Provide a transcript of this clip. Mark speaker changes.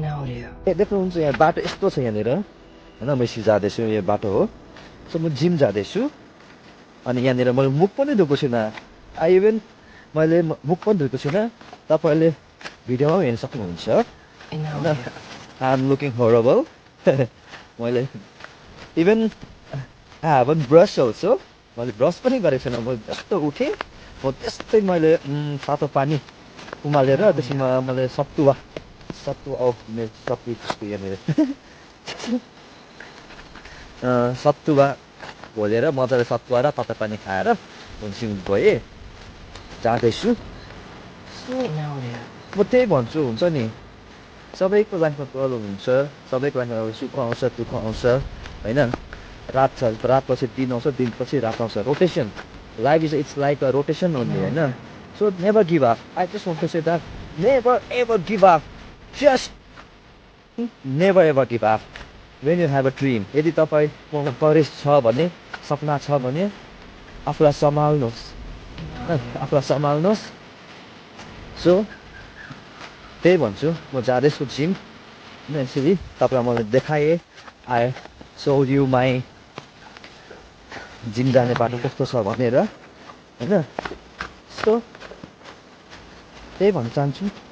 Speaker 1: देख्नुहुन्छ यहाँ बाटो यस्तो छ यहाँनिर होइन म यसरी जाँदैछु यो बाटो हो सो म जिम जाँदैछु अनि यहाँनिर मैले मुख पनि धोएको छुइनँ इभन मैले मुख पनि धोएको छुइनँ तपाईँहरूले भिडियोमा पनि हेर्न सक्नुहुन्छ होइन आई एम लुकिङ हरेबल मैले even I haven't brush also मैले ब्रस पनि गरेको छैन म जस्तो उठेँ म त्यस्तै मैले तातो पानी उमालेर त्यसमा मैले सत्तुवा मेरो सत्तु त्यसको यहाँनिर सत्तुवा घोलेर मजाले सत्तुवा र तातो पानी खाएर हुन्सिङ भएँ जाँदैछु म त्यही भन्छु हुन्छ नि सबैको लाइफमा प्रब्लम हुन्छ सबैको लाइफमा सुख आउँछ दुःख आउँछ होइन रात छ रातपछि दिन आउँछ दिनपछि रात आउँछ rotation life it's like a rotation only होइन so never give up I just want to say that never ever give up just never ever give up when you have a dream यदि तपाईँको courage छ भने सपना छ भने आफूलाई सम्हाल्नुहोस् आफूलाई सम्हाल्नुहोस् so त्यही भन्छु म जाँदैछु जिम होइन यसरी तपाईँलाई मैले देखाएँ I so you my gym जाने बाटो कस्तो छ भनेर होइन सो त्यही भन्न चाहन्छु